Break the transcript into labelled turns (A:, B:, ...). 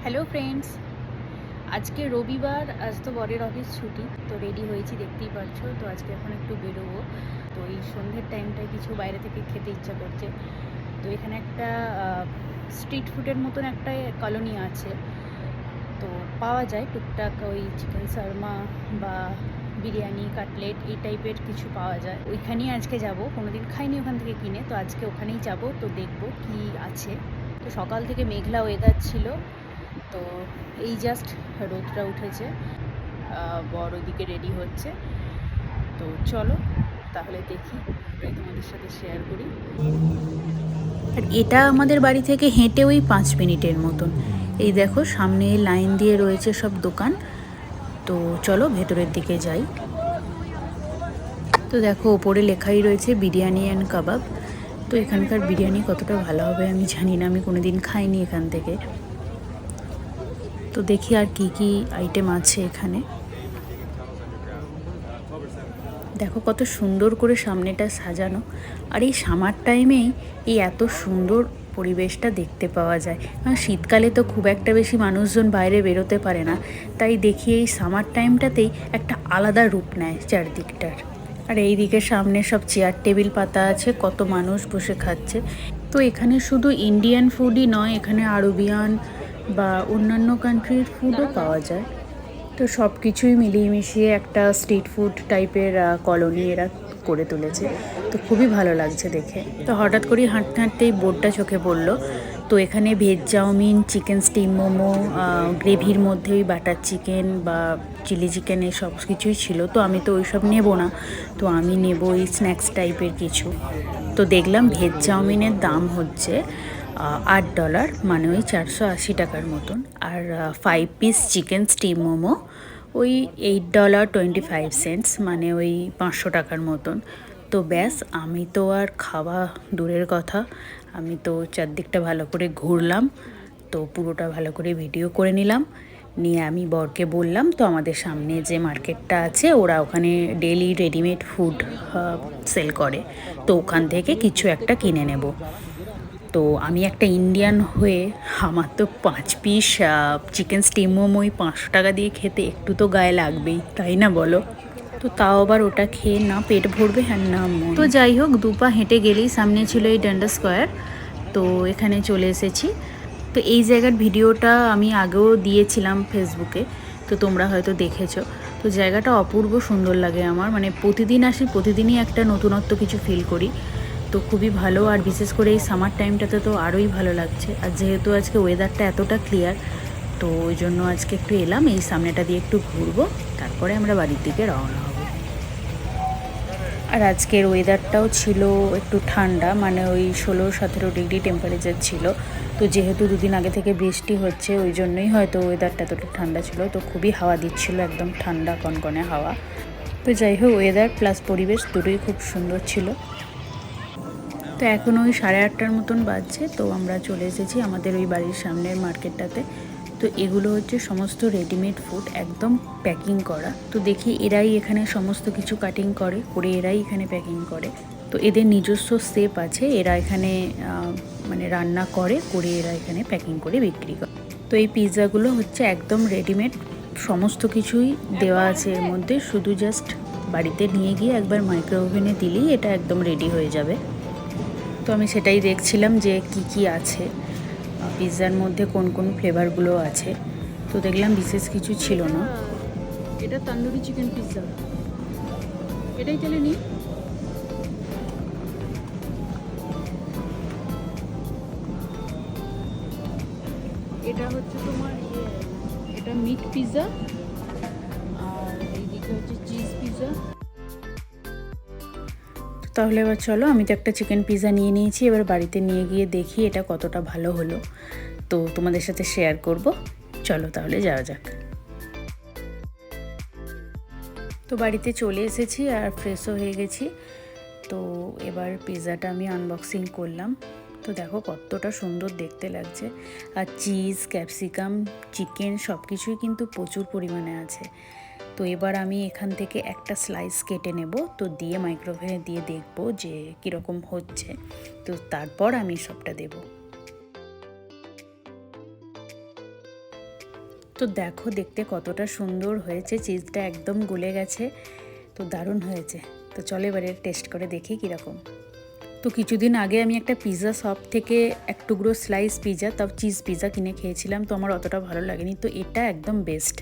A: Hello friends, আজকে রবিবার। আজ তো বরের অফিস ছুটি, তো রেডি হয়েছি দেখতেই পাচ্ছো। তো আজকে এখন একটু বেরোবো। তো এই সন্ধ্যের টাইমটায় কিছু বাইরে থেকে খেতে ইচ্ছা করছে। তো এখানে একটা স্ট্রিট ফুডের মতন একটা কলোনি আছে, তো পাওয়া যায় টুকটাক ওই চিকেন শর্মা বা বিরিয়ানি, কাটলেট এই টাইপের কিছু পাওয়া যায়। ওইখানেই আজকে যাব, কোনোদিন খাইনি ওখান থেকে কিনে, তো আজকে ওখানেই যাব। তো দেখবো কি আছে। তো সকাল থেকে মেঘলা ওয়েদার ছিল, তো এই জাস্ট রোদটা উঠেছে। বর ওইদিকে রেডি হচ্ছে, তো চলো তাহলে দেখি, ওটাই তোমাদের সাথে শেয়ার করি। আর এটা আমাদের বাড়ি থেকে হেঁটে ওই 5 মিনিটের মতন। এই দেখো সামনে লাইন দিয়ে রয়েছে সব দোকান। তো চলো ভেতরের দিকে যাই। তো দেখো ওপরে লেখাই রয়েছে বিরিয়ানি অ্যান্ড কাবাব। তো এখানকার বিরিয়ানি কতটা ভালো হবে আমি জানি না, আমি কোনোদিন খাইনি এখান থেকে। তো দেখি আর কি কি আইটেম আছে এখানে। দেখো কত সুন্দর করে সামনেটা সাজানো। আর এই সামার টাইমেই এই এত সুন্দর পরিবেশটা দেখতে পাওয়া যায়, কারণ শীতকালে তো খুব একটা বেশি মানুষজন বাইরে বেরোতে পারে না। তাই দেখি এই সামার টাইমটাতেই একটা আলাদা রূপ নেয় চারদিকটার। আর এই দিকে সামনে সব চেয়ার টেবিল পাতা আছে, কত মানুষ বসে খাচ্ছে। তো এখানে শুধু ইন্ডিয়ান ফুডই নয়, এখানে আরবিয়ান বা অন্যান্য কান্ট্রির ফুডও পাওয়া যায়। তো সব কিছুই মিলিয়ে মিশিয়ে একটা স্ট্রিট ফুড টাইপের কলোনি এরা করে তুলেছে। তো খুবই ভালো লাগছে দেখে। তো হঠাৎ করেই হাঁটতে হাঁটতেই বোর্ডটা চোখে পড়লো। তো এখানে veg chow mein, chicken steam momo, গ্রেভির মধ্যে ওই বাটার চিকেন বা চিলি চিকেন এই সব কিছুই ছিল। তো আমি তো ওইসব নেবো না, তো আমি নেবো ওই স্ন্যাক্স টাইপের কিছু। তো দেখলাম ভেজ চাউমিনের দাম হচ্ছে $8, মানে ওই 480 টাকার মতন। আর 5 পিস চিকেন স্টিম মোমো ওই $8.25, মানে ওই 500 টাকার মতন। তো ব্যাস, আমি তো আর খাওয়া দূরের কথা, আমি তো চারদিকটা ভালো করে ঘুরলাম। তো পুরোটা ভালো করে ভিডিও করে নিলাম, নিয়ে আমি বরকে বললাম তো আমাদের সামনে যে মার্কেটটা আছে ওরা ওখানে ডেলি রেডিমেড ফুড সেল করে, তো ওখান থেকে কিছু একটা কিনে নেব। তো আমি একটা ইন্ডিয়ান হয়ে আমার তো 5 পিস চিকেন স্টিম মোমোই 500 টাকা দিয়ে খেতে একটু তো গায়ে লাগবেই, তাই না বলো? তো তাও আবার ওটা খেয়ে না পেট ভরবে আর না মন। তো যাই হোক, 2 পা হেঁটে গেলেই সামনে ছিল এই ডান্ডা স্কোয়ার। তো এখানে চলে এসেছি। তো এই জায়গার ভিডিওটা আমি আগেও দিয়েছিলাম ফেসবুকে, তো তোমরা হয়তো দেখেছো। তো জায়গাটা অপূর্ব সুন্দর লাগে আমার, মানে প্রতিদিন আসি, প্রতিদিনই একটা নতুনত্ব কিছু ফিল করি। তো খুবই ভালো, আর বিশেষ করে এই সামার টাইমটাতে তো আরোই ভালো লাগছে। আর যেহেতু আজকে ওয়েদারটা এতটা ক্লিয়ার, তো ওই জন্য আজকে একটু এলাম, এই সামনেটা দিয়ে একটু ঘুরবো, তারপরে আমরা বাড়ির দিকে রওনা হব। আর আজকের ওয়েদারটাও ছিল একটু ঠান্ডা, মানে ওই 16-17 ডিগ্রি টেম্পারেচার ছিল। তো যেহেতু দুদিন আগে থেকে বৃষ্টি হচ্ছে, ওই জন্যই হয়তো ওয়েদারটা এতটা ঠান্ডা ছিল। তো খুবই হাওয়া দিচ্ছিল, একদম ঠান্ডা কনকনে হাওয়া। তো যাই হোক, ওয়েদার প্লাস পরিবেশ দুটোই খুব সুন্দর ছিল। তো এখন ওই 8:30টার মতন বাজছে। তো আমরা চলে এসেছি আমাদের ওই বাড়ির সামনের মার্কেটটাতে। তো এগুলো হচ্ছে সমস্ত রেডিমেড ফুড, একদম প্যাকিং করা। তো দেখি এরাই এখানে সমস্ত কিছু কাটিং করে এরাই এখানে প্যাকিং করে। তো এদের নিজস্ব শেফ আছে, এরা এখানে মানে রান্না করে এরা এখানে প্যাকিং করে বিক্রি করে। তো এই পিৎজাগুলো হচ্ছে একদম রেডিমেড, সমস্ত কিছুই দেওয়া আছে এর মধ্যে, শুধু জাস্ট বাড়িতে নিয়ে গিয়ে একবার মাইক্রো ওভেনে দিলেই এটা একদম রেডি হয়ে যাবে। তো আমি সেটাই দেখছিলাম যে কি কি আছে পিৎজার মধ্যে, কোন কোন ফ্লেভারগুলো আছে। তো দেখলাম বিশেষ কিছু ছিল না। এটা তন্দুরি চিকেন পিৎজা, এটাই তাহলে নিই। এটা হচ্ছে তোমার এটা মিট পিৎজা, আর এইদিকে হচ্ছে চিজ পিৎজা। তাহলে এবার চলো, আমি তো একটা চিকেন পিৎজা নিয়ে নিয়েছি, এবার বাড়িতে নিয়ে গিয়ে দেখি এটা কতটা ভালো হলো, তো তোমাদের সাথে শেয়ার করব। চলো তাহলে যাওয়া যাক। তো বাড়িতে চলে এসেছি আর ফ্রেশও হয়ে গেছি। তো এবার পিৎজাটা আমি আনবক্সিং করলাম। তো দেখো কতটা সুন্দর দেখতে লাগছে, আর চিজ, ক্যাপসিকাম, চিকেন সব কিছুই কিন্তু প্রচুর পরিমাণে আছে। তো এবার আমি এখান থেকে একটা স্লাইস কেটে নেব, তো দিয়ে মাইক্রোওভেনে দিয়ে দেখব যে কীরকম হচ্ছে, তো তারপর আমি সবটা দেব। তো দেখো দেখতে কতটা সুন্দর হয়েছে, চিজটা একদম গলে গেছে, তো দারুণ হয়েছে। তো চলো এবারে টেস্ট করে দেখি কীরকম। তো কিছুদিন আগে আমি একটা পিৎজা শপ থেকে এক টুকরো স্লাইস পিৎজা, তাও চিজ পিৎজা কিনে খেয়েছিলাম, তো আমার অতটা ভালো লাগেনি। তো এটা একদম বেস্ট।